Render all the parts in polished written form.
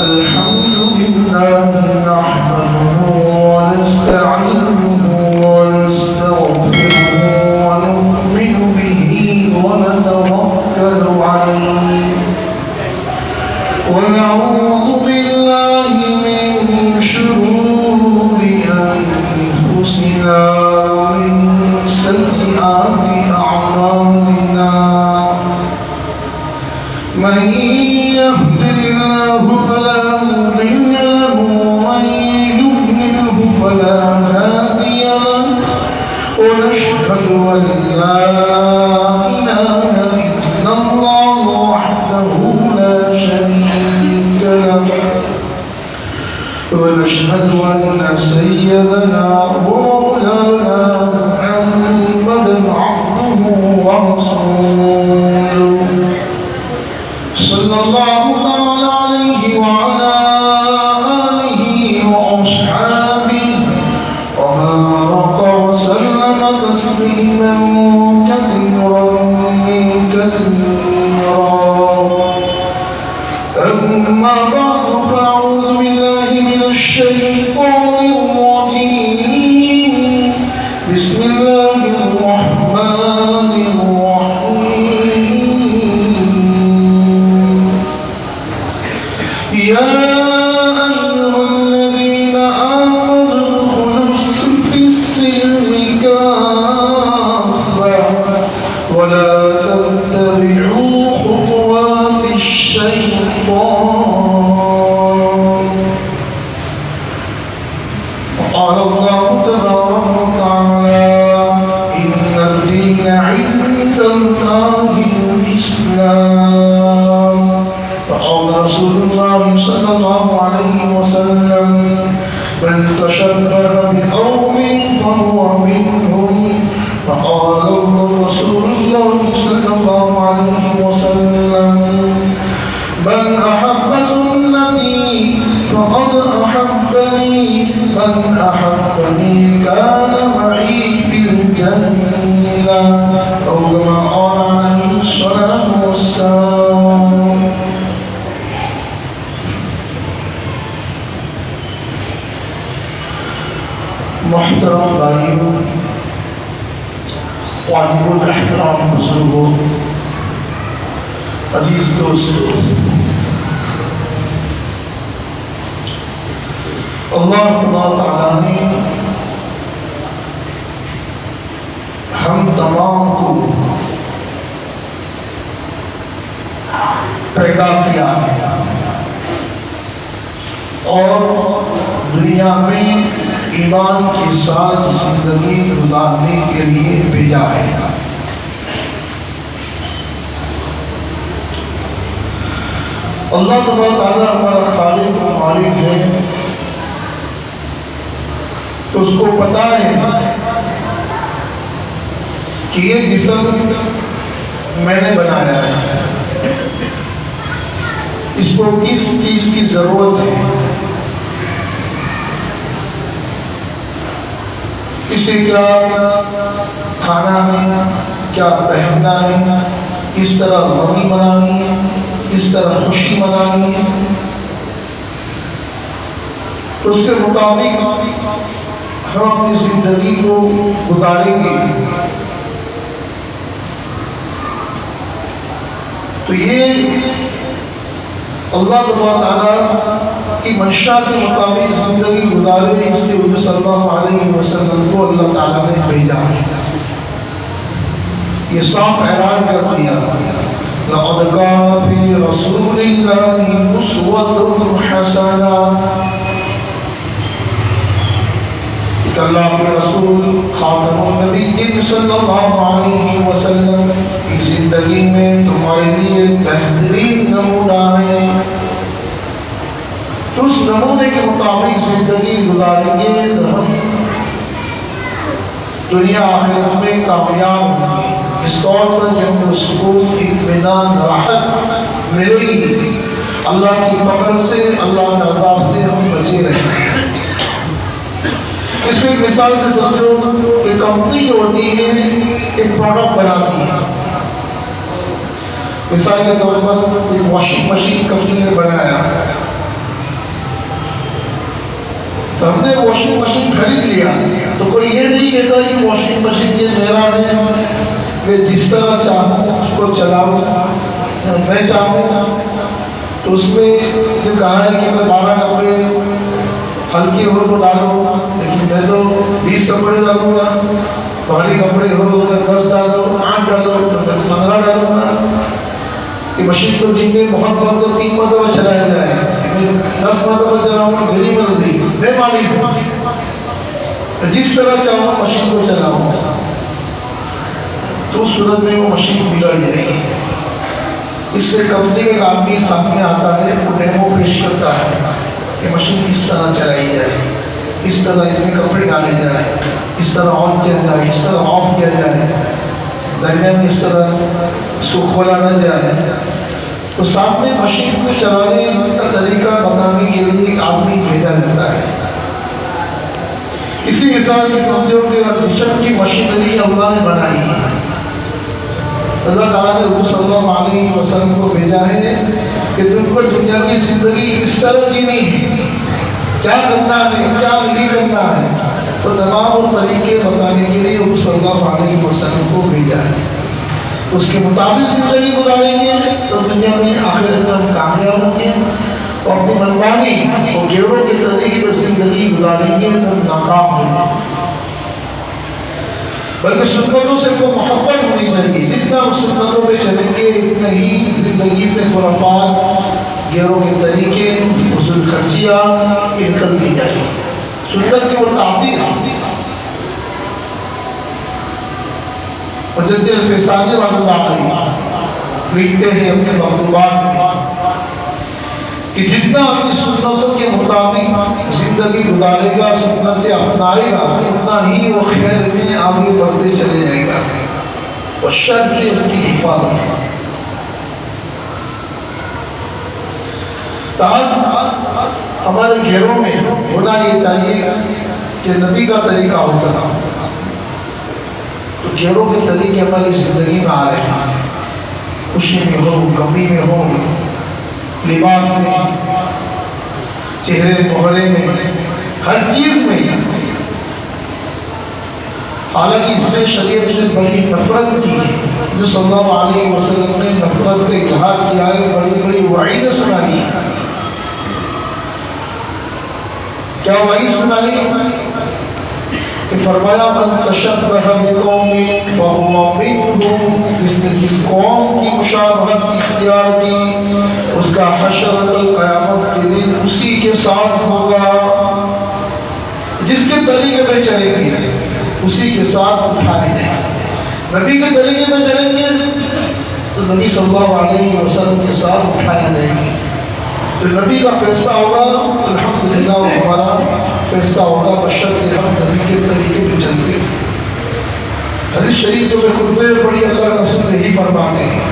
الحمد لله نحمده ونستعينه ونستغفره ونؤمن به ونتوكل عليه ونعوذ بالله من شرور أنفسنا ومن سيئات أعمالنا من يهد الله فلا مضل له ومن يضلله فلا هادي له ونشهد أن لا إله إلا الله وحده لا شريك له ونشهد أن سيدنا ومولانا محمدا عبده ورسوله صلى الله تعالى عليه وعلى آله وأصحابه وبارك وسلم تسليما كثيرا أما بعد فأعوذ بالله من الشيطان الرجيم بسم الله الرحمن الرحيم يا أيها الذين آمنوا ادخلوا في السلم كافة ولا تتبعوا خطوات الشيطان وقال الله تبارك وتعالى إن الدين عند الله الإسلام وقال رسول الله صلى الله عليه وسلم من تشبه بقوم فهو منهم وقال رسول الله صلى الله عليه وسلم من أحب سنتي فقد أحبني من أحبني كان معي في الجنة أو كما قال عليه الصلاة والسلام محترم بھائیوں واجب الاحترام بزرگوں عزیز دوستوں اللہ تبارک تعالیٰ نے ہم تمام کو پیدا کیا ہے اور دنیا میں ایمان کے ساتھ زندگی گزارنے کے لیے بھیجا ہے اللہ تبارک تعالیٰ ہمارا خالق و مالک ہے تو اس کو پتا ہے کہ یہ جسم میں نے بنایا ہے اس کو کس چیز کی ضرورت ہے اسے کیا کھانا ہے کیا پہننا ہے کس طرح غمی منانی ہے کس طرح خوشی منانی ہے تو اس کے مطابق ہم اپنی زندگی کو گزاریں گے تو یہ اللہ تعالیٰ کی منشا کے مطابق زندگی گزارے اس لیے حضور صلی اللہ علیہ وسلم کو اللہ تعالیٰ نے بھیجا یہ صاف اعلان کر دیا لقد كان في رسول الله أسوة حسنة کہ اللہ کے رسول خاتم النبیین صلی اللہ علیہ وسلم کی زندگی میں تمہارے لیے بہترین نمونہ ہے تو اس نمونے کے مطابق زندگی گزاریں گے تو ہم دنیا آخرت میں کامیاب ہوں گے اس طور پر جب سکون اطمینان راحت ملے گی اللہ کی پکڑ سے اللہ کے عذاب سے ہم بچے رہیں اس میں مثال سے سمجھو کہ کمپنی جو ہوتی ہے ایک پروڈکٹ بناتی ہے مثال کے طور پر ایک واشنگ مشین کمپنی نے بنایا میں جس طرح چاہوں اس کو چلاؤں، میں چاہوں تو اس میں جو کہا ہے کہ میں 12 کپڑے ہلکے ہو تو ڈالو، لیکن میں تو 20 کپڑے ڈالوں گا، بھاری کپڑے ہو 10 ڈالو، 8 ڈالو، تو میں تو 15 ڈالوں گا کہ مشین کو دن میں محبت تو 3 مرتبہ چلایا جائے، میں 10 مرتبہ چلاؤں گا، میری مرضی، میں مالک ہوں، میں جس طرح چاہوں مشین کو چلاؤں، تو صورت میں وہ مشین بگڑ جائے گی۔ اس سے کمپنی کا ایک آدمی سامنے آتا ہے، وہ ڈیمو پیش کرتا ہے کہ مشین اس طرح چلائی جائے، اس طرح اس میں کپڑے ڈالے جائے، اس طرح آن کیا جائے، اس طرح آف کیا جائے، درمیان میں اس طرح اس کو کھولا نہ جائے۔ تو سامنے مشین کو چلانے کا طریقہ بتانے کے لیے ایک آدمی بھیجا جاتا ہے۔ اسی مثال سے سمجھو کہ دشمن کی مشینری اللہ نے بنائی ہے، اللہ تعالیٰ نے رسول صلی اللہ علیہ وسلم کو بھیجا ہے کہ تم کو دنیا کی زندگی کس طرح جینی ہے، کیا کرنا ہے، کیا نہیں کرنا ہے، تو تمام طریقے بتانے کے لیے رسول صلی اللہ علیہ وسلم کو بھیجا ہے۔ اس کے مطابق زندگی گزاریں گے تو دنیا میں آخرت میں ہم کامیاب ہوں گے، اور اپنی منمانی اور غیروں کے طریقے پر زندگی گزاریں گے تو ناکام ہوں گے۔ بلکہ سنتوں سے کو محبت ہونی چاہیے، جتنا سنتوں میں چلیں گے اتنا ہی زندگی سے خرافات، غیروں کے طریقے، فضول خرچیاں نکلتی جائیں گی۔ سنت کی وہ تاثیر ہے۔ مجدد الفسانی رحمۃ اللہ علیہ لکھتے ہیں اپنے مکتوبات میں کہ جتنا اپنی سنتوں کے مطابق زندگی گزارے گا، سنتیں اپنائے گا، اتنا ہی وہ خیر میں آگے بڑھتے چلے جائے گا اور شر سے اس کی حفاظت۔ ہمارے گھروں میں ہونا یہ چاہیے کہ نبی کا طریقہ ہوتا ہے، تو گھروں کے طریقے ہماری زندگی میں آ رہے ہیں، خوشی میں ہو، غمی میں ہو، لباس میں، چہرے مہرے میں، ہر چیز میں۔ حالانکہ اس میں شریعت نے بڑی نفرت کی ہے، جو صلی اللہ علیہ وسلم نے نفرت کا اظہار کیا ہے، بڑی بڑی وعید سنائی ہے۔ کیا وعید سنائی کہ فرمایا من تشبہ بقوم فہو منہم، جس نے جس قوم کی مشابہت اختیار کی اس کا حشر قیامت کے دن اسی کے ساتھ ہوگا، جس کے طریقے پہ چلیں گے اسی کے ساتھ اٹھائے جائیں گے۔ نبی کے طریقے پہ چلیں گے تو نبی صلی اللہ علیہ وسلم کے ساتھ اٹھایا جائے گا، تو نبی کا فیصلہ ہوگا الحمدللہ، وہ ہمارا فیصلہ ہوگا بشرط ہم نبی کے طریقے پہ چلتے ہیں۔ حدیث شریف جو میں خطبے میں پڑھی، اللہ کا رسول یہی فرماتے ہیں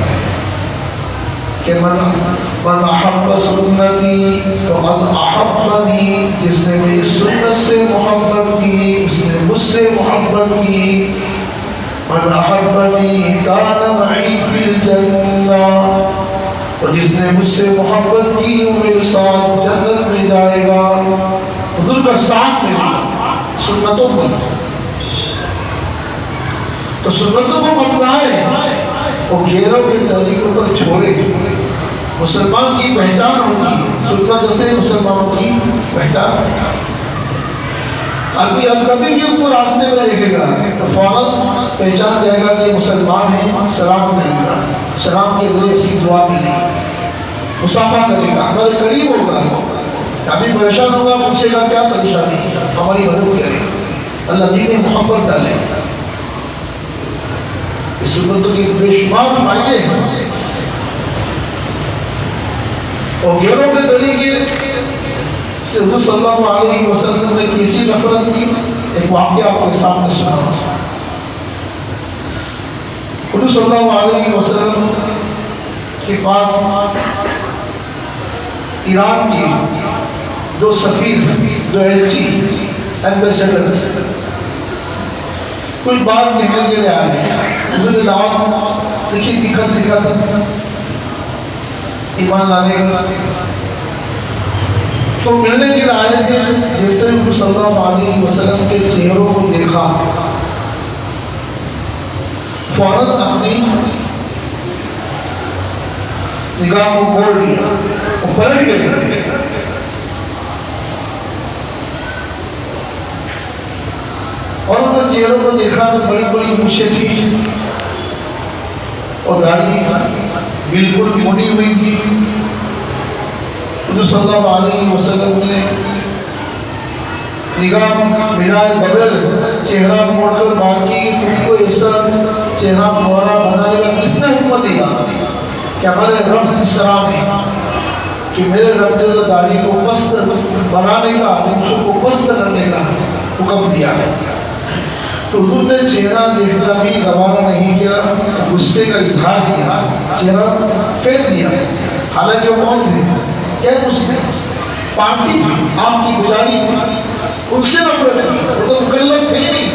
کہ من احب سنتی فقد احبنی، جس نے میری سنت سے محبت کی اس نے مجھ سے محبت کی۔ من احبنی کان معی فی الجنہ، اور جس نے مجھ سے محبت کی وہ میرے ساتھ جنت میں جائے گا۔ حضور کا ساتھ ملے گا سنتوں پر، تو سنتوں کو اپنائے اور غیروں کے طریقوں پر چھوڑے۔ مسلمان کی پہچان ہوتی ہے سنت، جیسے مسلمانوں کی پہچان۔ آدمی کبھی بھی اس کو راستے میں دیکھے گا تو فوراً پہچان جائے گا کہ مسلمان ہے، سلام کرے گا، سلام کے ذریعے اس کی دعا ملے گی، مصافحہ کرے گا، ہمارے قریب ہوگا، کبھی پریشان ہوگا، پوچھے گا کیا پریشانی ہے، ہماری مدد کرے گا، اللہ دین میں محبت ڈالے گا۔ اس سنتوں کے بے شمار فائدے ہیں، اور غیروں کے طریقے سے حضور صلی اللہ علیہ وسلم نے کسی نفرت کی ایک واقعہ آپ کے سامنے سنا۔ حضور صلی اللہ علیہ وسلم کے پاس ایران کی دو سفیر، دو ایلچی، ایمبیسیڈر کچھ بات کہنے کے لیے آئے۔ حضور نے دعوت لکھا تھا ایمان لانے کا، تو ملنے کے لیے آئے تھے۔ جیسے حضور صلی اللہ علیہ وسلم کے چہروں کو دیکھا، فوراً اپنی نگاہ کو موڑ لیا، وہ پلٹ گئے، اور ان کے چہروں کو دیکھا تو بڑی بڑی مونچھیں تھی اور داڑھی بالکل مڑی ہوئی تھی۔ حضور صلی اللہ علیہ وسلم نے نگاہ مڑائے بغیر چہرہ موڑ کر بات کی، تم کو ایسا چہرہ موڑا بنانے کا کس نے حکم دیا کہ ہمارے رب کی سراہ میں کہ میرے رب نے تو داڑھی کو پست بنانے کا، مونچھوں کو پست کرنے کا حکم دیا ہے۔ تو حضور نے چہرہ دیکھنا بھی گوارا نہیں کیا، غصے کا اظہار کیا، چہرہ پھیر دیا۔ حالانکہ وہ کون تھے؟ کیا مسلم پارسی تھے، آپ کی گزاری تھی، ان سے نفرت کی، وہ تو مکلف تھے ہی نہیں،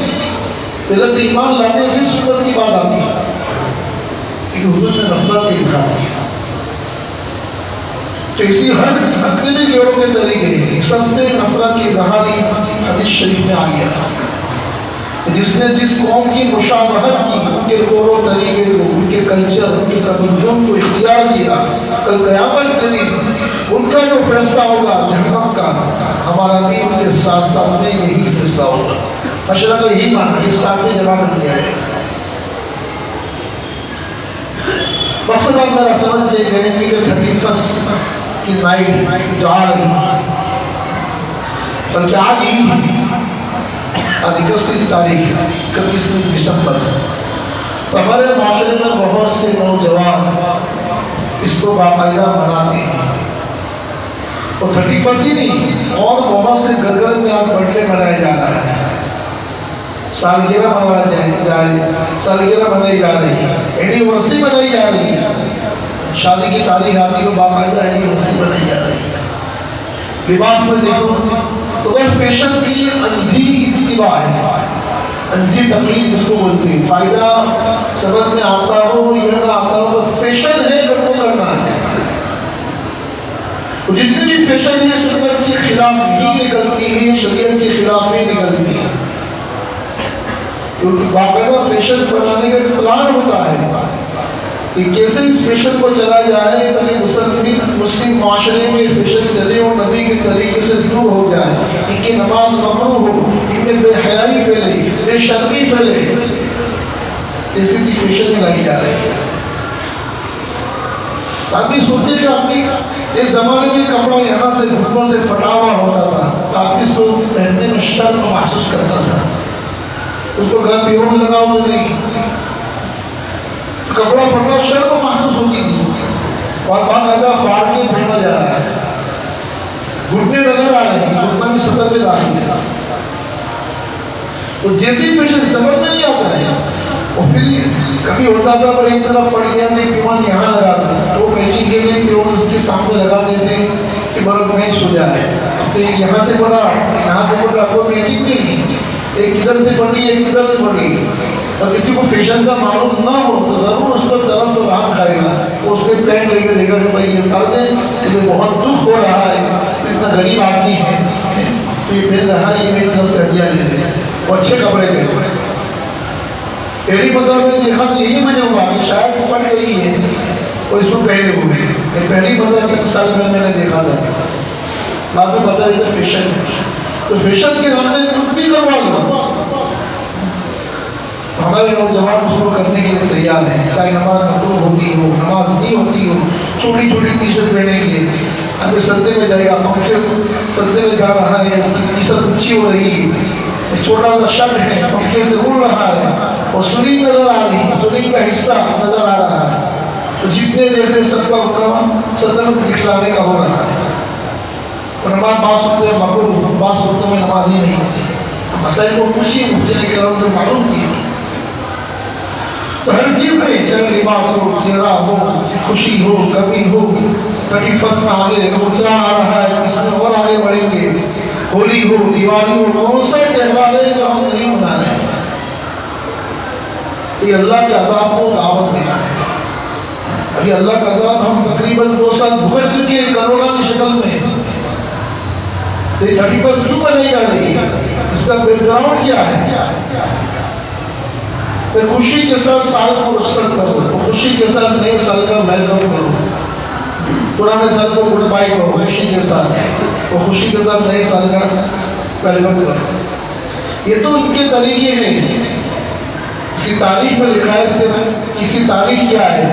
پہلے تو ایمان لاتے پھر سنت کی بات آتی ہے، لیکن حضور نے نفرت کا اظہار کیا۔ تو اسی ہر مختلف جوڑوں کے طریقے سب سے نفرت کی اظہار حدیث شریف میں آ گیا کہ جس نے جس قوم کی مشابہت کی، ان کے طور و طریقے کو، ان کے کلچر، ان کے تمدن کو اختیار کیا، کل قیامت کے دن ان کا جو فیصلہ ہوگا جہنم کا، ہمارا بھی ان کے ساتھ ساتھ میں یہی فیصلہ ہوگا۔ مشرق کا یہی معنی ہے، اس ساتھ میں جمع کر دیا ہے۔ مقصد آپ میرا سمجھ لے گئے کہ 31 کی نائٹ جو آ رہی بلکہ آج ہی آج 31 تاریخ 31 دسمبر، تو ہمارے معاشرے میں بہت سے نوجوان اس کو باقاعدہ مناتے ہیں، اور 31 ہی نہیں اور بہت سے گھر میں آج برتھ ڈے منایا جا رہا ہے، سالگرہ سالگرہ منائی جا رہی ہے، اینیورسری منائی جا رہی ہے، شادی کی تاریخ آتی ہے باقاعدہ اینیورسری منائی جا رہی ہے۔ لباس میں دیکھو تو وہ فیشن کی اندھی اتباع ہے، اندھی تقلید جس کو بولتے ہیں، فائدہ سمجھ میں آتا ہو یا نہ آتا ہو، بس فیشن ہے کہ وہ کرنا ہے۔ جتنی بھی فیشن ہے سنت کے خلاف ہی نکلتی ہے، شریعت کے خلاف ہی نکلتی ہے، کیونکہ باقاعدہ فیشن بنانے کا ایک پلان ہوتا ہے کہ کیسے اس فیشن کو چلا جائے تاکہ مسلم معاشرے میں فیشن چلے اور نبی کے طریقے سے دور ہو جائے، ان کی نماز ممنوع ہو، ان میں بے حیائی پھیلے، بے شرمی پھیلے، ایسی سی فیشن لائی جا رہی ہے۔ آدمی سوچے کہ آدمی اس زمانے میں کپڑا یہاں سے گھٹنوں سے پھٹا ہوا ہوتا تھا تو آدمی اس کو پہننے میں شرم محسوس کرتا تھا، اس کو گھر پیروں میں لگاؤ تو نہیں، کپڑا پھٹا شرم محسوس ہوتی تھی، اور باقاعدہ پھاڑ کے پہنا جا رہا ہے، گھٹنے نظر آ رہے ہیں، گھٹنا کی سطح پہ داخل ہے، وہ جیسی فیشن سمجھ میں نہیں آتا ہے، اور پھر کبھی ہوتا تھا پر ایک طرف پڑ گیا تو پیمان یہاں لگا دو، وہ میچنگ کے لیے پیمان اس کے سامنے لگا دیتے کہ برق میچ ہو جائے، اب تو ایک یہاں سے پڑا یہاں سے پڑا، کوئی میچنگ بھی نہیں، ایک کدھر سے پڑی ایک کدھر سے پڑی، اور کسی کو فیشن کا معلوم نہ ہو تو ضرور اس پر ترس اور راحت کھائے گا، وہ اس کے پینٹ لے کے دیکھا کہ بھائی یہ کر دیں، مجھے بہت دکھ ہو رہا ہے، اتنا غریب آدمی ہے تو یہ پہن رہا ہے، یہ میری طرف سے ہدیہ لے لیں، وہ اچھے کپڑے پہ۔ پہلی مرتبہ میں دیکھا تو یہی مجھے ہوا کہ شاید پھٹ گئی ہے اور اس کو پہنے ہوئے، یہ پہلی مرتبہ 3 سال میں نے دیکھا تھا، بعد میں پتا چلا فیشن ہے، تو فیشن کے نام میں کچھ بھی کروا لو، ہمارے نوجوان اس کو کرنے کے لیے تیار ہیں، چاہے نماز مکروہ ہوتی ہو، نماز نہیں ہوتی ہو، چھوٹی چھوٹی ٹی شرٹ پہنیں گے، ابھی سردے میں جائے گا، پنکھے سردے میں جا رہا ہے، اس کی ٹی شرٹ اونچی ہو رہی ہے، چھوٹا سا شرٹ ہے پنکھے سے اڑ رہا ہے اور سنی نظر آ رہی ہے، سنی کا حصہ نظر آ رہا ہے، تو جتنے دیکھ رہے سب کا اتنا سلطنت دکھلانے کا ہو رہا ہے، اور نماز بعض صورتوں میں مقبول، بعض صورتوں میں نماز ہی نہیں ہوتی، مسائل کو پوچھیے مفتی نے کرام سے معلوم کیے۔ تو ہر چیز میں چاہے لباس ہو، چہرہ ہو، خوشی ہو، کمی ہو، 31 میں آگے اتران آ رہا ہے، اس میں اور آگے بڑھیں گے، ہولی ہو، دیوالی ہو، کون سا تہوار ہے جو ہم نہیں منا رہے ہیں، یہ اللہ کے عذاب کو دعوت دینا ہے۔ ابھی اللہ کا عذاب ہم تقریباً 2 سال بھگت چکے ہیں کرونا کی شکل میں، تو یہ 31 کیوں منائی جا رہی ہے، اس کا بیک گراؤنڈ کیا ہے؟ کہ خوشی کے ساتھ سال کو رخصت کرو، خوشی کے ساتھ نئے سال کا ویلکم کرو، پرانے سال کو گڈ بائی کرو خوشی کے ساتھ، اور خوشی کے ساتھ نئے سال کا ویلکم کرو۔ یہ تو ان کے طریقے ہیں۔ اسی تاریخ میں لکھا ہے، اس کی تاریخ کیا ہے؟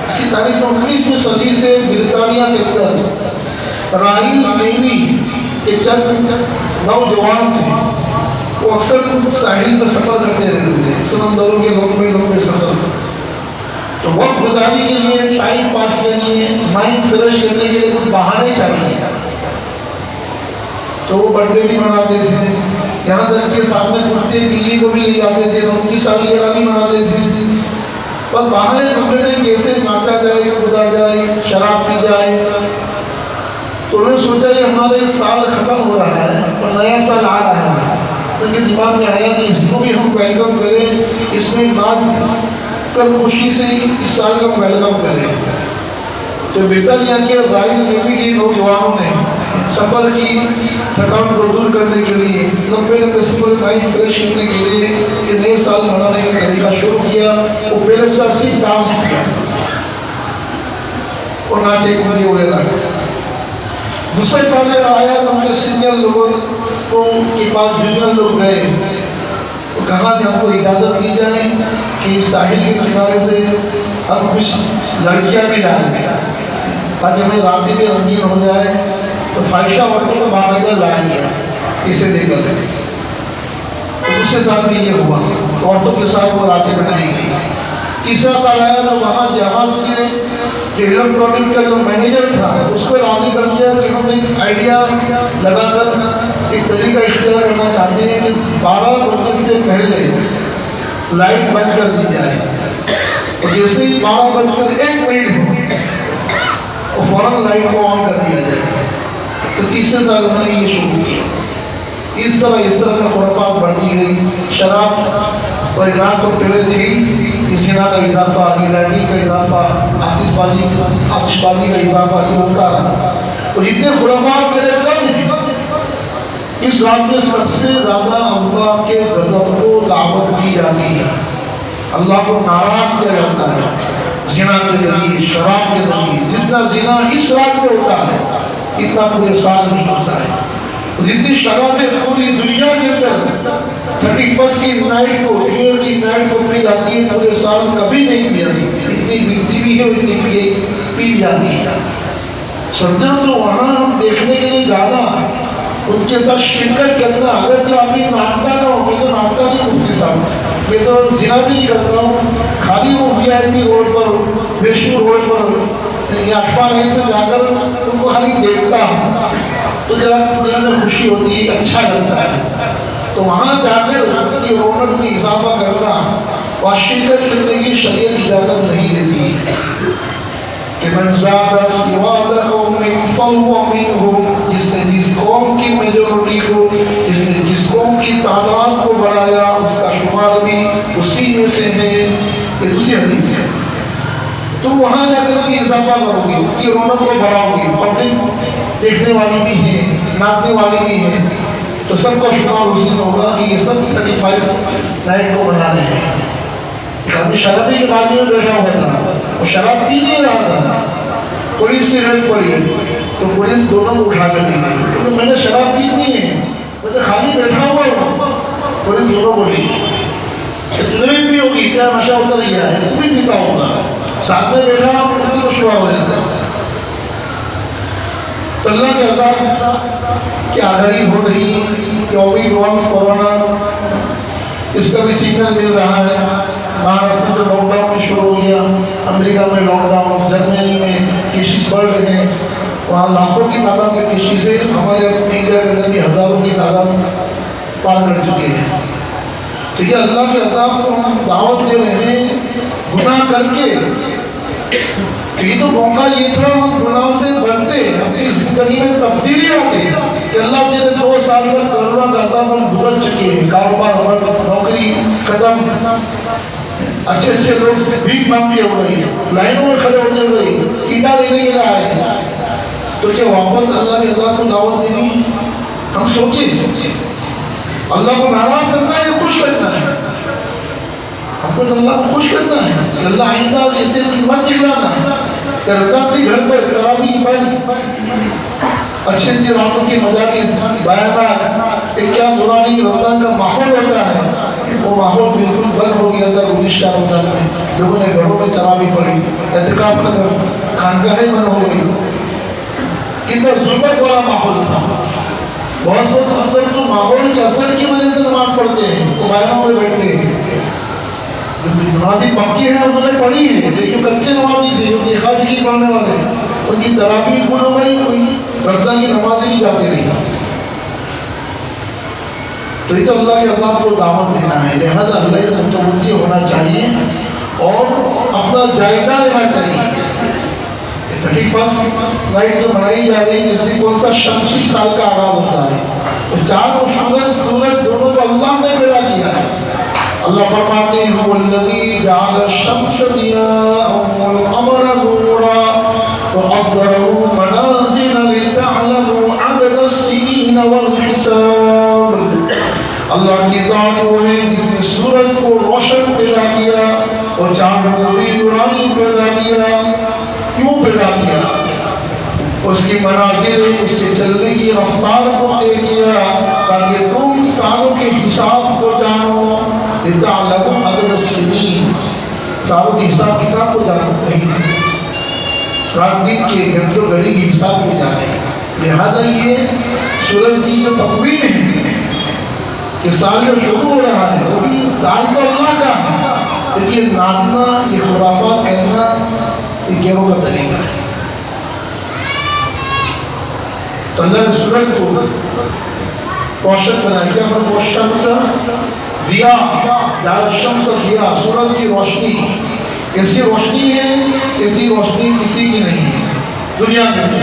اس کی تاریخ میں 19ویں صدی سے برطانیہ کے اندر رائل نیوی کے چند نوجوان تھے، وہ اکثر ساحل میں سفر کرتے رہتے تھے، سمندروں کے لمبے لمبے سفر کرتے، تو وقت گزارنے کے لیے، ٹائم پاس کے لیے، مائنڈ فریش کرنے کے لیے کچھ بہانے چاہیے، تو وہ برتھ ڈے بھی مناتے تھے، یہاں تک کہ سامنے کتے بلی کو بھی لے جاتے تھے، ان کی سالگرہ بھی مناتے تھے، بس بہانے ڈھونڈتے تھے کیسے ناچا جائے، کودا جائے، شراب پی جائے۔ تو انہوں نے سوچا کہ ہمارا سال ختم ہو رہا ہے اور نیا سال آ رہا ہے، ان کے دماغ میں آیا کہ اس کو بھی ہم ویلکم کریں، اس میں ناچ کر خوشی سے اس سال کا ویلکم کریں۔ تو برطانیہ کے رائل نیوی کے نوجوانوں نے سفر کی تھکان کو دور کرنے کے لیے، لمبے لمبے سفر مائنڈ فریش کرنے کے لیے یہ نئے سال منانے کا طریقہ شروع کیا۔ وہ پہلے سال صرف ڈانس کیا اور ناچے کودے وغیرہ۔ دوسرے سال آیا تو ہم نے سینئر لوگوں کو کے پاس جونیئر لوگ گئے، وہ کہا کہ ہم کو اجازت دی جائے کہ ساحل کے کنارے سے ہم کچھ لڑکیاں بھی لائیں تاکہ ہمیں راتیں بھی رنگین ہو جائے، تو فائشہ عورتوں کو باقاعدہ لایا گیا اسے دے کر۔ تو دوسرے سال میں یہ ہوا، تو عورتوں کے ساتھ وہ راتیں بنائی گئی۔ تیسرا سال آیا تو وہاں جہاز کے الیکٹرانک کا جو مینیجر تھا اس کو راضی کر دیا کہ ہم ایک آئیڈیا لگا کر ایک طریقہ اختیار کرنا چاہتے ہیں کہ 12 بجے سے پہلے لائٹ بند کر دی جائے، اور جیسے ہی 12 بج کر 1 منٹ ہو فوراً لائٹ کو آن کر دیا جائے۔ تو تیسرے سال ہم نے یہ شروع کیا۔ اس طرح کا خرافات بڑھتی گئی۔ شراب اور رات تو پہلے تھی، زنا کا اضافہ، لیٹرین کا اضافہ، آتش بازی کا اضافہ، یہ ہوتا رہا، اور جتنے خرافات کرے کم، اس رات میں سب سے زیادہ اللہ کے غضب کو دعوت دی جاتی ہے، اللہ کو ناراض کیا جاتا ہے زنا کے ذریعے، شراب کے ذریعے۔ جتنا زنا اس رات میں ہوتا ہے اتنا پورے سال نہیں ہوتا ہے۔ جتنی شرابیں پوری دنیا کے اندر 31 کی نائٹ کو، نیو ایئر کی نائٹ کو پی جاتی ہے، پورے سال کبھی نہیں پی جاتی، اتنی پیتی بھی ہے اور اتنی پی جاتی ہے۔ سمجھا؟ تو وہاں ہم دیکھنے کے لیے جانا، ان کے ساتھ شرکت کرنا، اگر جو آدمی ناچتا نہ ہو، میں تو ناچتا نہیں مفتی صاحب، میں تو زنا بھی نہیں کرتا ہوں، خالی وہ VIP روڈ پر، مشہور روڈ پر یا عرفان ہے، اس میں جا کر ان کو خالی دیکھتا ہوں تو ذرا دل میں خوشی ہوتی ہے، اچھا لگتا ہے۔ تو وہاں جا کر ان کی رونق میں اضافہ کرنا اور شرکت کرنے کی شریعت اجازت نہیں دیتی کہ من زاد سواد قوم فهو منهم، جس نے جس قوم کی میجورٹی کو، جس نے جس قوم کی تعداد کو بڑھایا اس کا شمار بھی اسی میں سے ہے۔ یہ دوسری حدیث ہے۔ تو وہاں جا کر کی اضافہ کرو گی، ان کی رونق کو بڑھاؤ گی، پبلک دیکھنے والی بھی ہے، ناچنے والی بھی ہے، تو سب کا شمار اسی میں ہوگا کہ یہ سب 35 نائٹ کو بنانے ہیں۔ آدمی شرابی کے بازی میں بیٹھا ہوا تھا، وہ شراب پی نہیں رہا تھا، پولیس کی ریڈ پڑی تو پولیس دونوں کو اٹھا کر دی گئی، میں نے شراب پی نہیں ہے، میں تو خالی بیٹھا ہوا ہوں، پولیس دونوں کو لی، تمہیں بھی پی ہوگی، کیا نشہ اتر گیا ہے، تم بھی پیتا ہوگا، ساتھ میں بیٹھا پولیس کو شمار ہو جاتا ہے۔ تو اللہ کے عذاب کی آگاہی ہو رہی کہ اومیکرون کورونا اس کا بھی سگنل مل رہا ہے۔ مہاراشٹر میں تو لاک ڈاؤن بھی شروع ہو گیا، امریکہ میں لاک ڈاؤن، جرمنی میں کیسز بڑھ رہے ہیں، وہاں لاکھوں کی تعداد میں کیسز ہے، ہمارے انڈیا کے اندر بھی ہزاروں کی تعداد پار کر چکے ہیں۔ تو یہ اللہ کے عذاب کو ہم دعوت دے رہے ہیں گناہ کر کے، تو یہ تو موقع یہ تھا ہم گناہ سے بڑھتے، اپنی زندگی میں تبدیلی آتے کہ اللہ تیرے 2 سال تک کورونا کا عذاب ہم بھگت چکے ہیں، کاروبار بند، نوکری ختم، اچھے اچھے لوگ بھیک مانگ کے ہو گئی، لائنوں میں کھڑے ہوتے ہوئے کیٹا لینے کے لیے آئے، تو کیا واپس اللہ کے عذاب کو دعوت دینی؟ ہم سوچیں اللہ کو ناراض کرنا ہے یا خوش کرنا ہے؟ ہم کو تو اللہ کو خوش کرنا ہے کہ اللہ آئندہ ایسے دن مت دکھلانا کرتا اپنے گھر پر تراویح پڑھ اچھے سے راتوں کے مجالس بیانات کہ کیا نورانی رمضان کا ماحول ہوتا ہے وہ ماحول بالکل بند ہو گیا تھا گزشتہ رمضان میں لوگوں نے گھروں میں تراویح پڑھی اعتکاف ختم خانقاہیں بند ہو گئی کتنا ظلمت والا ماحول تھا بہت لوگ اندر تو ماحول کے اثر کی وجہ سے نماز پڑھتے ہیں وہ بیانوں میں بیٹھتے ہیں نمازی پکی ہے انہوں نے پڑھی ہے لیکن کچے نمازی تھے جو دیکھا دیکھی پڑھنے والے ان کی تراویح پورا ہو گئی کوئی رمضان کی نمازیں بھی جاتے رہی تو یہ تو اللہ کے عذاب کو دعوت دینا ہے لہذا اللہ کے متوجہ ہونا چاہیے اور اپنا جائزہ لینا چاہیے 31 نائٹ جو منائی جا رہی ہے اس لیے کون سا شمسی سال کا آغاز ہوتا ہے وہ چاند و سورج دونوں کو اللہ نے پیدا کیا ہے اللہ فرماتے ہیں هو الذی جعل الشمس ضیاء والقمر نورا وقدره منازل لتعلموا عدد السنین والحساب اللہ کی ذات وہ ہے جس نے سورج کو روشن پیدا کیا اور چاند کو بھی نورانی پیدا کیا کیوں پیدا کیا اس کی منازل اس کے چلنے کی رفتار کو طے کیا تاکہ تم سالوں کے حساب کو جانو لتعلموا عدد السنین سالوں کے حساب کتاب کو جانو نہیں رات دن کے گھنٹوں گھڑی کے حساب کو جانے لہذا یہ سورج کی جو تقویم ہے کہ سال جو شروع ہو رہا ہے وہ بھی سال تو اللہ کا ہے لیکن نامنا یہ خرافات کہنا یہ گیروں کا طریقہ ہے تو اللہ نے سورج کو روشن بنایا کیا فرق الشمس دیا جعل الشمس دیا سورج کی روشنی ایسی روشنی ہے ایسی روشنی کسی کی نہیں ہے دنیا میں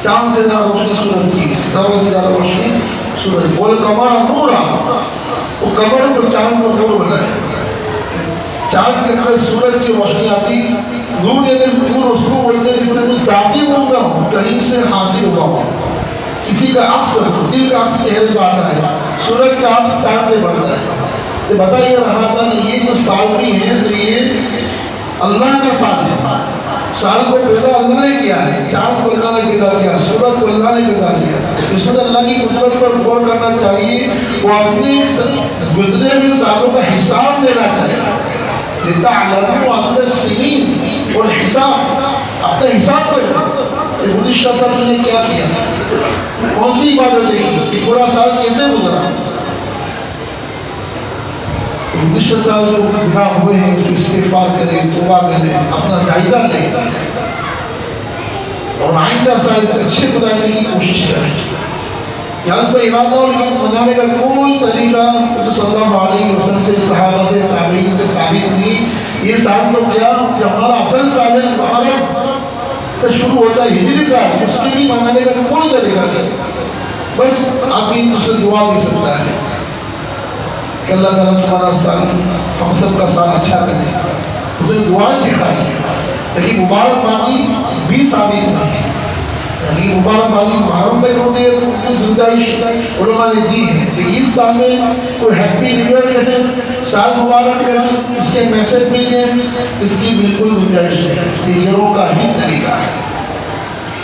چاند سے زیادہ روشنی سورج کی ستاروں سے زیادہ روشنی سورج والقمر نورا وہ قمر کو چاند کو نور بنائے چاند کے اندر سورج کی روشنی آتی نور یعنی نور اس کو بولتے ہیں جس سے کچھ ذاتی بول رہا ہوں کہیں سے حاصل ہوا ہو کسی کا عکس دل کا عکس چہرے پہ آتا ہے سورج کا عکس چاند پہ بڑھتا ہے تو بتا یہ رہا تھا کہ یہ جو سال بھی ہے تو یہ اللہ کا سال ہے سال کو پیدا اللہ نے کیا ہے چاند کو اللہ نے پیدا کیا سورج کو اللہ نے پیدا کیا اس میں اللہ کی قدرت پر غور کرنا چاہیے وہ اپنے گزرے ہوئے سالوں کا حساب لینا چاہیے لتعلموا عدد السنین اور حساب اپنا حساب کرو یہ گزشتہ سال میں نے کیا کیا کون سی عبادتیں کی یہ پورا سال کیسے گزرا گزشتہ سال جو گناہ ہوئے ہیں اس کو استغفار کریں توبہ کریں اپنا جائزہ لیں اور آئندہ سال سے اچھے گزارنے کی کوشش کریں یہاں اس پر ارادہ اور منانے کا کوئی طریقہ صلی اللہ علیہ وسلم سے صحابہ سے تابعین سے ثابت نہیں یہ سال تو کیا کہ ہمارا اصل سال ہے محرم سے شروع ہوتا ہے ہجری سال اس کے بھی منانے کا کوئی طریقہ نہیں بس آپ بھی اسے دعا دے سکتا ہے کہ اللہ تعالیٰ تمہارا سال ہم سب کا سال اچھا کرے اس نے دعائیں سکھائی لیکن مبارکبادی بھی ثابت نہیں یعنی مبارکبادی محرم میں ہوتے ہیں تو اس کی گنجائش علماء نے دی ہے لیکن اس سال میں کوئی ہیپی نیو ایئر کہیں سال مبارک کہیں اس کے میسج بھیجیں اس کی بالکل گنجائش نہیں یہ گروہ کا ہی طریقہ ہے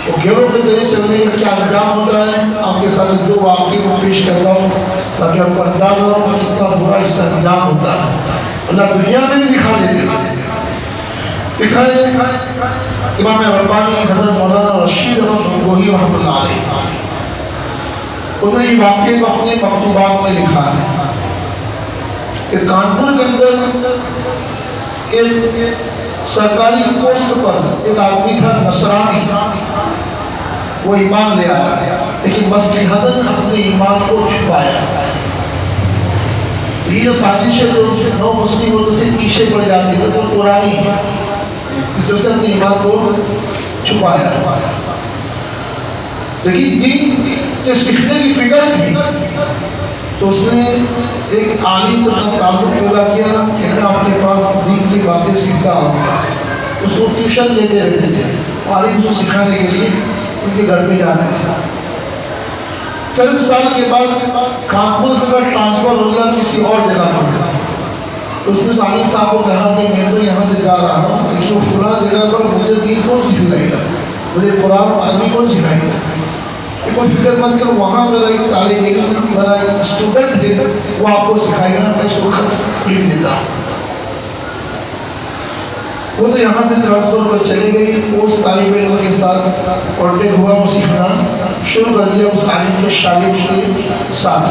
وہ گھروں کے ذریعے چلنے کا کیا انجام ہوتا ہے آپ کے ساتھ جو واقعی کو پیش کرتا ہوں تاکہ آپ کو اندازہ ہو کہ کتنا برا اس کا انجام ہوتا ہے اللہ دنیا میں بھی دکھا دیتے ہیں دکھا ہے امام ربانی حضرت مولانا رشید احمد گنگوہی رحمۃ اللہ علیہ انہوں نے یہ واقعے کو اپنے مکتوبات میں لکھا ہے کہ کانپور کے اندر ایک سرکاری پوسٹ پر ایک آدمی تھا نصرانی وہ ایمان لے آیا لیکن مصلحتاً اپنے ایمان کو چھپایا یہ جو سازش ہے جو نو مسلم ہوتے سے پیچھے پڑ جاتی ہے وہ پرانی ہے اس نے اپنے ایمان کو چھپایا لیکن دین کے سیکھنے کی فکر تھی تو اس نے ایک عالم سے اپنا تعلق پیدا کیا کہ میں آپ کے پاس دین کی باتیں سیکھتا ہوں اس کو ٹیوشن دیتے رہتے تھے عالم کو سکھانے کے لیے ان کے گھر پہ جاتے تھے چند سال کے بعد کانپور سے ٹرانسفر ہو گیا کسی اور جگہ پر اس نے عالم صاحب کو کہا کہ میں تو یہاں سے جا رہا ہوں لیکن وہ فلاں جگہ پر مجھے دین کون سکھلائے گا، مجھے قرآن عربی کون سکھائے گا؟ کہ کوئی فکر مت کر، وہاں میرا ایک طالب علم، میرا ایک اسٹوڈنٹ ہے، وہ آپ کو سکھائے گا، میں اس کو خط لکھ دیتا ہوں۔ وہ تو یہاں سے ٹرانسفر پر چلے گئی، اس طالب علم کے ساتھ کانٹیکٹ ہوا، وہ سیکھنا شروع کر دیا اس عالم کے شاگرد کے ساتھ۔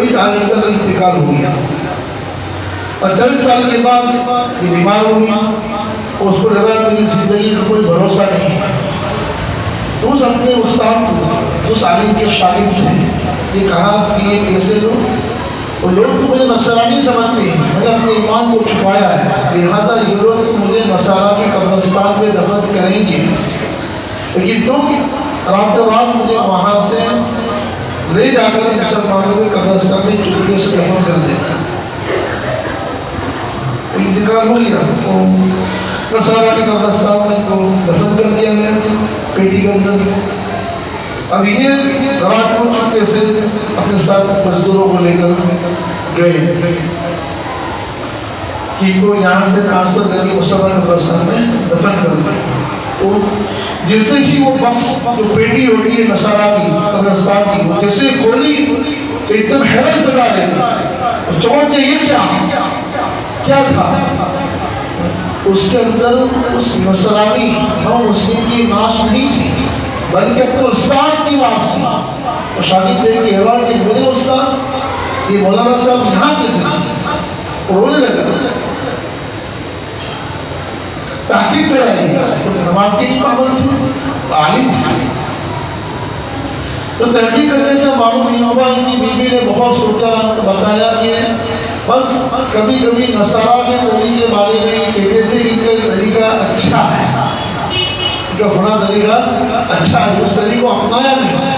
اس عالم کا انتقال ہو گیا اور چند سال کے بعد یہ بیمار ہو گئی، اس کو لگا میری زندگی کا کوئی بھروسہ نہیں ہے، تو اس اپنے استاد کو، اس عالم کے شاگرد تھے، یہ کہا کہ یہ کیسے لوگ تو مجھے نصرانی سمجھتے ہیں، میں نے اپنے ایمان کو چھپایا ہے، لہٰذا یہ لوگ تو مجھے نصارہ کے قبرستان میں دفن کریں گے، لیکن تم راتوں رات مجھے وہاں سے لے جا کر مسلمانوں کے قبرستان میں چپکے سے دفن کر دینا۔ انتقال ہو گیا تو نصارہ کے قبرستان میں کو دفن کر دیا گیا پیٹی کے اندر۔ اب یہ رات کو چپکے سے اپنے ساتھ مزدوروں کو لے کر گئے کہ کو یہاں سے ٹرانسفر کر کے مسلمان قبرستان میں دفن کر دیا۔ تو جیسے ہی وہ بکس جو پیٹی ہوتی ہے نصارہ کی قبرستان کی، وہ جیسے کھولی تو ایک دم حیرت جگا گئی، چونک کے یہ کیا تھا؟ اس کے اندر اس نصرانی نو مسلم کی ناش نہیں تھی بلکہ اپنے استاد کی ناش تھی۔ اور شاگرد دیکھ کے حیران کہ میرے استاد یہ مولانا صاحب یہاں کیسے؟ رونے لگا، تحقیق کرائی تو نماز کے ہی پابند تھے، عالم تھے۔ تو تحقیق کرنے سے معلوم نہیں ہوا، ان کی بیوی نے بہت سوچا، بتایا کہ بس کبھی کبھی نصارہ کے طریقے بارے میں کہتے تھے کہ یہ طریقہ اچھا ہے، کہ فلاں طریقہ اچھا ہے، اس طریقے کو اپنایا نہیں۔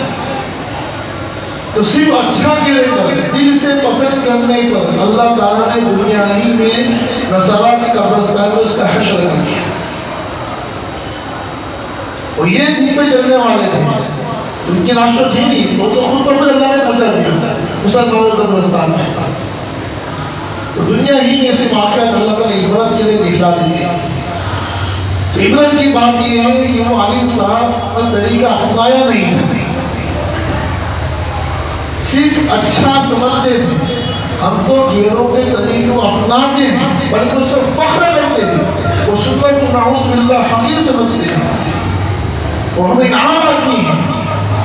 تو صرف اچھا کہنے پر، دل سے پسند کرنے پر اللہ تعالیٰ نے دنیا ہی میں نصارہ کے قبرستان میں اس کا حشر کر دیا۔ اور یہ دین پہ چلنے والے تھے، ان کی ناش تو تھی نہیں، وہ تو خود پر اللہ نے پہنچا دیا مسلمانوں کے قبرستان میں۔ تو دنیا ہی میں ایسے واقعات اللہ تعالیٰ عبرت کے لیے دکھلا دیتے ہیں۔ تو عبرت کی بات یہ ہے کہ وہ عالم صاحب کا طریقہ اپنایا نہیں تھا، صرف اچھا سمجھتے تھے۔ ہم تو غیروں کے طریقے کو اپناتے ہیں بلکہ اس سے فخر کرتے ہیں، وہ شکر کو نعوذ باللہ حقیر سمجھتے ہیں، وہ ہمیں ایک عام آدمی ہے،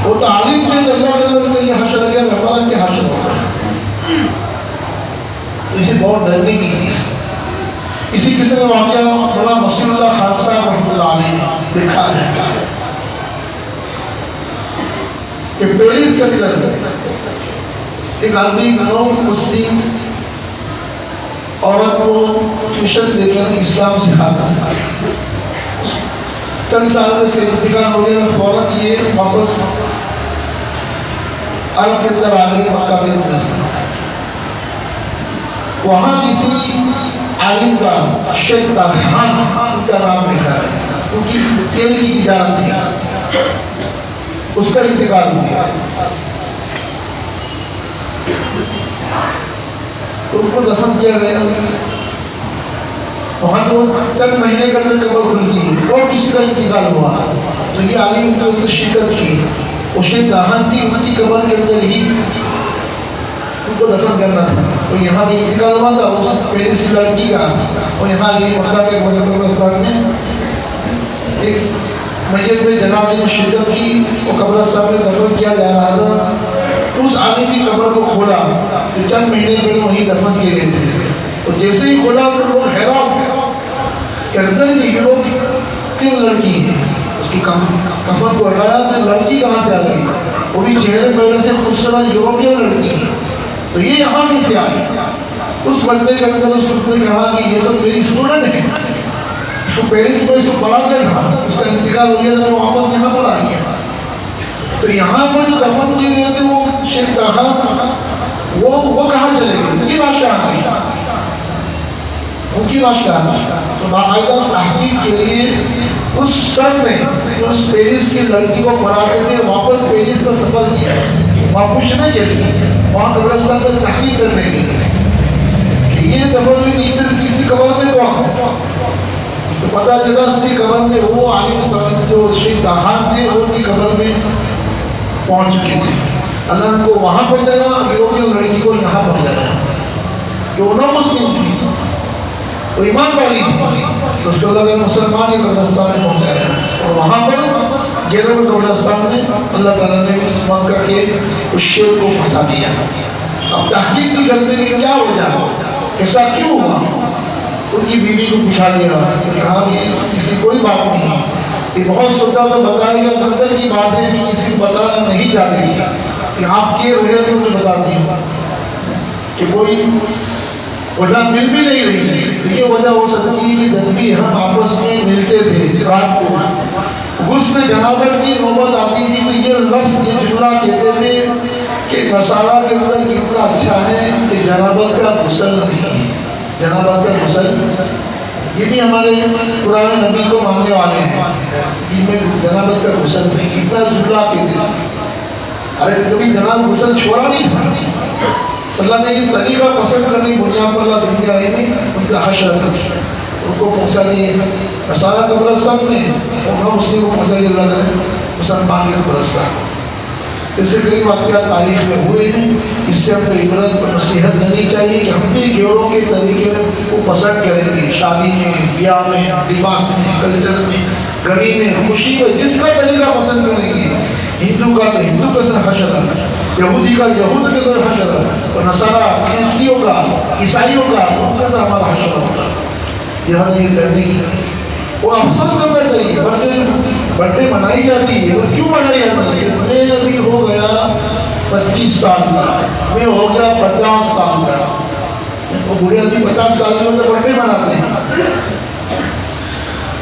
وہ تو عالم تھے، اللہ کے یہ حشر گیا ہمارا کیا حشر ہوگا۔ یہ بہت ڈرنے کی چیز۔ اسی قسم کا واقعہ مولانا مسیح اللہ خان صاحب رحمۃ اللہ علیہ نے لکھا ہے کہ پیرس کے اندر ایک آدمی نو مسلم عورت کو ٹیوشن دے کر اسلام سکھاتا تھا۔ چند سال سے انتقال ہو گیا، فوراً یہ واپس عرب کے اندر آ گئی، مکہ کے اندر۔ وہاں کسی عالم کا شیخ طاہران ان کا نام لکھا ہے، ان کی تیل کی تجارت تھی، اس کا انتقال ہو گیا۔ ان کو دفن کیا گیا، وہاں تو چند مہینے کے اندر قبر کھلتی ہے، اور کسی کا انتقال ہوا تو یہ عالم کی وجہ سے شرکت کی، وہ شیخ طاہران تھی، ان کی قبر کے اندر ہی ان کو دفن کرنا تھا۔ تو یہاں بھی انتقال ہوا تھا اس پیرس کی لڑکی کا، اور یہاں یہ مکہ کے قبرستان میں ایک میت میں جنازے میں شرکت کی، وہ قبرستان میں دفن کیا جا رہا تھا۔ تو اس عالم کی قبر کو کھولا تو چند مہینے پہلے وہیں دفن کیے گئے تھے، اور جیسے ہی کھولا تو لوگ حیران کہ اندر یہ لوگ کن لڑکی ہے، اس کی کفن کو ہٹایا تو لڑکی کہاں سے آ گئی، وہ بھی چہرے پہلے سے خوبصورت یوروپین لڑکی ہے، تو یہ یہاں کیسے آئی؟ اس بندے کے اندر اس نے کہا کہ یہ تو میری اسٹوڈنٹ ہے، تو پیرس میں اس کو پڑھا گیا تھا، اس کا انتقال ہو گیا تھا، وہ واپس یہاں پر آ گیا۔ تو یہاں پر جو دفن کیے گئے تھے وہ شیخ طاہران، وہ کہاں چلے گئے، ان کی لاش کہاں گئی، ان کی لاش کہاں گئی؟ تو باقاعدہ تحقیق کے لیے اس سر نے جو اس پیرس کی لڑکی کو پڑھاتے تھے واپس پیرس کا سفر کیا، وہاں پوچھنے کے لیے، وہاں قبرستان پر تحقیق کرنے کے لیے کہ یہ دفن میں نیچے اسی قبر میں کون ہے؟ تو پتہ چلا اس کی قبر میں وہ عالم السلام جو شیخ دہان تھے وہ ان کی قبر میں پہنچ چکے تھے. اللہ نے کو وہاں پہنچایا، یوروپین لڑکی کو یہاں پہنچایا. جو نہ مسلم تھی وہ ایمان والی تھی تو اس کو اللہ نے مسلمان کے قبرستان میں پہنچایا، اور وہاں پر غیروں کے قبرستان میں اللہ تعالیٰ نے مکہ کے اس شیر کو پہنچا دیا. اب تحقیق کی کرنے کی کیا وجہ، ایسا کیوں ہوا؟ ان کی بیوی کو پوچھا گیا کہ کہا یہ کسی کوئی بات نہیں، یہ بہت سوچا تو بتایا گیا، اندر کی بات ہے کہ کسی کو بتانا نہیں چاہتے گی کہ آپ کے رہے تو میں بتاتی ہوں کہ کوئی وجہ مل بھی نہیں رہی ہے. یہ وجہ ہو سکتی ہے کہ جب بھی ہم آپس میں ملتے تھے رات کو غسل جنابت کی نوبت آتی تھی تو یہ لفظ یہ جملہ کہتے تھے کہ نصارہ کے اندر کتنا اچھا ہے کہ جنابت کا غسل نہیں ہے. جنابت کا غسل یہ بھی ہمارے قرآن نبی کو ماننے والے ہیں، ان میں جنابت کا غسل نہیں، اتنا جملہ کہتے تھے. ارے کبھی جناب غسل چھوڑا نہیں تھا. اللہ نے یہ طریقہ پسند کرنے کی بنیاد پر اللہ دنیا میں ان کا حشر کر ان کو پہنچا دیے نصارہ قبرستان میں، اور نہ مسلم کو پہنچا دیا اللہ نے مسلمان کے قبرستان. ایسے کئی واقعات تاریخ میں ہوئے ہیں. اس سے ہم کو عبرت اور نصیحت دینی چاہیے کہ ہم بھی غیروں کے طریقے کو پسند کریں گے. شادی میں، بیاہ میں، لباس میں، کلچر میں، گھڑی میں، خوشی میں جس کا طریقہ پسند کریں گے. ہندو کا تو ہندو کے ساتھ حشر ہے، یہودی کا یہود کے ساتھ حشر ہے، اور نصارہ کریسٹیوں کا عیسائیوں کا ان کے ساتھ ہمارا حشر ہوتا ہے. یہاں نہیں ڈرنے کی وہ افسوس کرنا چاہیے. برتھڈے منائی جاتی ہے، وہ کیوں منائی جاتی ہے؟ میں ابھی ہو گیا 25 سال کا، میں ہو گیا 50 سال کا. وہ بوڑھے ابھی 50 سال کے تو برتھڈے مناتے ہیں.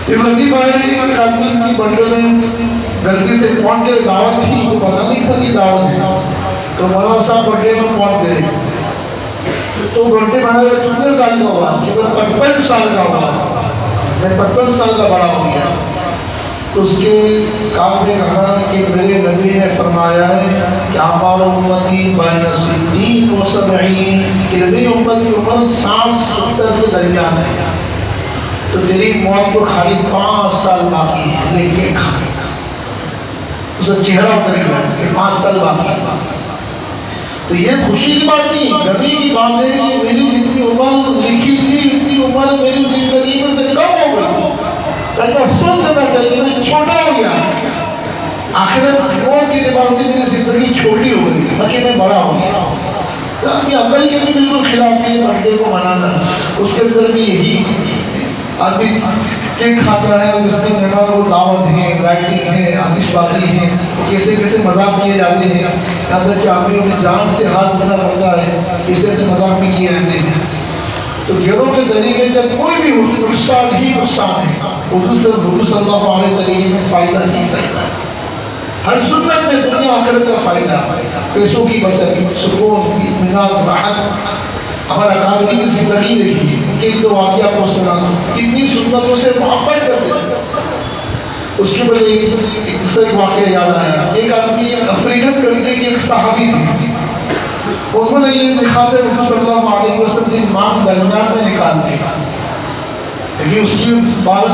لطیفہ ہے ایک آدمی کی برتھڈے میں غلطی سے پہنچ کے دعوت تھی، وہ پتہ نہیں تھا کہ دعوت ہے، تو مولانا صاحب برتھڈے میں پہنچ گئے. تو برتھڈے منانے میں کتنے سال کا ہوا کہ میں 55 سال کا ہوا، میں 55 سال کا بڑا ہو گیا. تو اس کے کام میں کہا کہ میرے نبی نے فرمایا ہے کہ اعمار امتی بین 60 و 70، کہ میری امت کی عمر 60-70 کے درمیان ہے، تو تیری موت کو خالی 5 سال باقی ہے. لے کے کھا اس کا چہرہ اتر گیا کہ 5 سال باقی ہے. تو یہ خوشی کی بات نہیں، غمی کی بات ہے کہ میری جتنی عمر لکھی تھی اتنی عمر میری زندگی میں سے کم ہو گئی. لیکن افسوس کرنا چاہیے میں چھوٹا ہو گیا. آخرت موت کے اعتبار سے میری زندگی چھوٹی ہو گئی، باقی میں بڑا ہو گیا. تو اپنی عقل کے بھی بالکل خلاف ہے برتھڈے کو منانا. اس کے اندر بھی یہی آدمی کیک کھاتا ہے، اس میں مہمانوں کو دعوت ہے، لائٹنگ ہے، آتش بازی ہے، کیسے کیسے مذاق کیے جاتے ہیں. یہاں تک کہ آدمیوں میں جان سے ہاتھ دھونا پڑتا ہے، کیسے ایسے مذاق بھی کیے جاتے ہیں. تو غیروں کے طریقے جب کوئی بھی ہو نقصان ہی نقصان ہے. اردو صلی اللہ علیہ طریقے میں فائدہ ہی فائدہ ہے. ہر سنت میں دنیا آخرت کا فائدہ، پیسوں کی بچت، سکون، اطمینان، راحت. ہمارا کابری کی زندگی دیکھیے، ان کے دو واقعہ کو سنا، کتنی سنتوں سے محبت کرتے ہیں. اس کے بعد ایک واقعہ یاد آیا. ایک آدمی افریقن کنٹری کے ایک صحابی تھے، انہوں نے یہ دیکھا تھا رسول صلی اللہ علیہ وسلم کی مانگ درمیان میں نکال دی، لیکن اس کی بال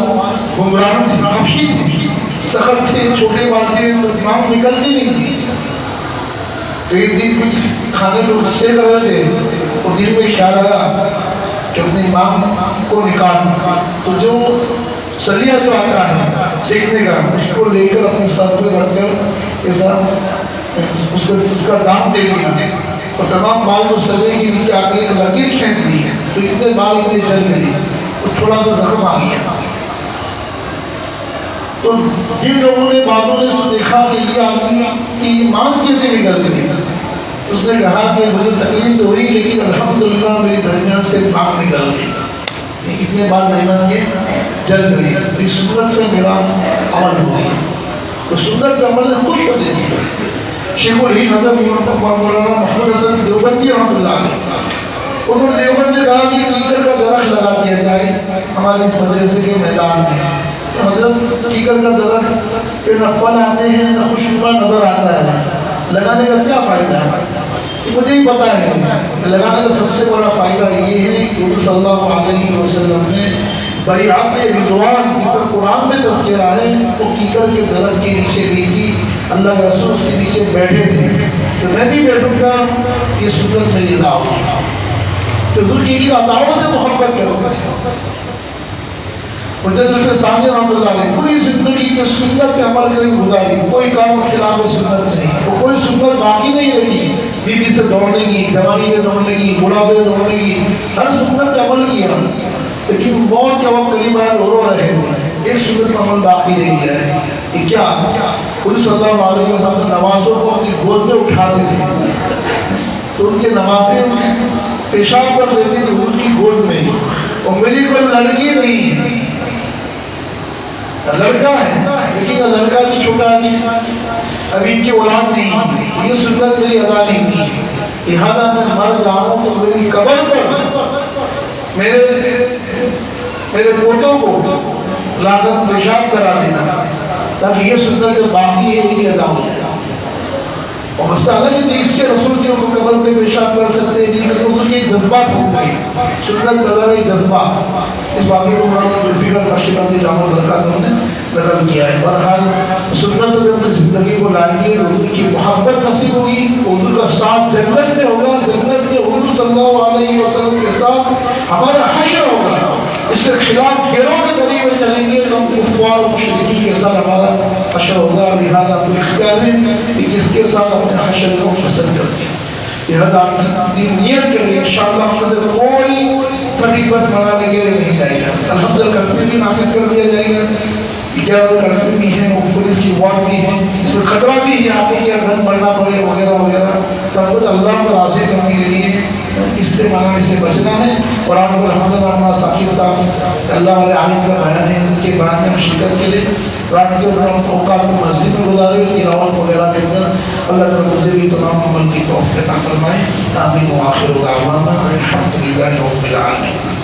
گمراہ تھی، خفشی تھی، سخت تھے، چھوٹے بال تھے، مانگ نکلتی نہیں تھی. تو ایک دن کچھ کھانے کو سیک رہے تھے، اور دل میں خیال آیا کہ اپنی مانگ کو نکال. تو جو سلیہ جو آتا ہے سیکھنے کا، اس کو لے کر اپنے سر پہ رکھ کر ایسا اس کا دام دے دیا، اور تمام بال جو سلیہ کے نیچے آ کر ایک لکیر کھینچ دی. تو اتنے بال اتنے جل گئی، اور تھوڑا سا زخم آ گیا. تو جن لوگوں نے بعدوں نے تو دیکھا کہ یہ آدمی کی مانگ کیسے نکل گئی، اس نے کہا کہ مجھے تکلیف تو ہوئی لیکن الحمدللہ میری درمیان سے مانگ نکل گئی، اتنے بال درمیان کے جل گئی. اس سنت سے میرا عمل ہو گیا. تو سنت کے عمل سے خوش ہوتے ہیں. شیخ الہند حضرت مولانا محمد حسن دیوبندی رحمۃ اللہ علیہ، انہوں نے دیوبند نے کہا کہ کیکر کا درخت لگا دیا جائے ہمارے اس مدرسے کے میدان میں. حضرت کیکر کا درخت پہ نہ پھل آتے ہیں نہ خوشبو نظر آتا ہے، لگانے کا کیا فائدہ ہے؟ مجھے ہی پتا ہے لگانے کا سب سے بڑا فائدہ یہ ہے کہ حضور صلی اللہ علیہ وسلم نے بیعت رضوان جس پر قرآن میں تذکرہ ہے وہ کیکر کے درخت کے نیچے بھی تھی، اللہ کے رسول اس کے نیچے بیٹھے تھے، تو میں بھی بیٹھوں گا یہ سنت میری ادا ہوگی. تو حضور کی اداؤں سے محبت کرتے تھے. حجت ثانی رحمۃ اللہ علیہ پوری زندگی کے سنت کے عمل کے لیے گزاری، کوئی کام خلاف سنت نہیں، وہ کوئی سنت باقی نہیں رہی. بیوی سے دوڑنے کی، جوانی میں دوڑنے کی، بڑھاپے میں دوڑنے کی، ہر سنت کا عمل کیا، لیکن موت کے وقت قریب آئے رو رہے ایک سنت کا عمل باقی نہیں ہے. یہ کیا؟ حضور صلی اللہ علیہ وسلم نمازوں کو اپنی گود میں اٹھاتے تھے، تو ان کے نمازیں پیشاب پر دیتے تھے حضور کی گود میں. اور میری کوئی لڑکی نہیں ہے، لڑکا ہے لیکن لڑکا بھی چھوٹا ہے، ابھی ان کی اولاد نہیں ہے، یہ سنت میری ادا نہیں کی. لہٰذا میں مر جاؤں تو میری قبر پر میرے پوتوں کو لا کر پیشاب کرا دینا تاکہ یہ سنت جو باقی ہے یہ ادا ہو جائے. اور مسئلہ نہیں کہ اس کے رسول کی قبر پہ پیشاب کر سکتے ہیں، نہیں کہ ان کے جذبات ہو گئے، سنت بدل گئی جذبہ. اس باقی کو مولانا ذوالفقار نقشبندی دامت البرکاتہ نے نقل کیا ہے. بہرحال سنت میں اپنی زندگی کو لائیے، حضور کی محبت نصیب ہوگی، حضور کا ساتھ جنت میں ہوگا، جنت میں حضور صلی اللہ علیہ وسلم کے ساتھ ہمارا حشر ہوگا. اس سے خلاف گروہ کے ذریعے چلیں گے تو ہم کفار و مشرکین کے ساتھ ہمارا حشر ہوگا. لہٰذا آپ کو اختیار ہے کہ کس کے ساتھ اپنے حشر کو پسند کرتے ہیں. لہٰذا آپ کی نیت کریں انشاءاللہ ہم سے کوئی 31 منانے کے لیے نہیں جائے گا. الحمدللہ کرفیو بھی نافذ کر دیا جائے گا، 11 کرفیو بھی ہے، پولیس کی وارڈ بھی ہے، اس میں خطرہ بھی ہے آپ کو کیا بند پڑنا پڑے وغیرہ وغیرہ. تو ہم کو اللہ کو راضی کرنے کے لیے اس سے منانے سے بچنا ہے. اور آپ کو الحمدللہ اپنا ثاقب صاحب اللہ والے عالم کا بیان ہے، ان کے بیان میں ہم شرکت کے لیے رات کے اوقات میں مسجد میں گزارے، تلاوت وغیرہ کے اندر. اللہ تعالیٰ مجھے بھی تمام عمل کی توفیق عطا فرمائے. آمین. وآخر دعوانا الحمد للہ رب العالمین.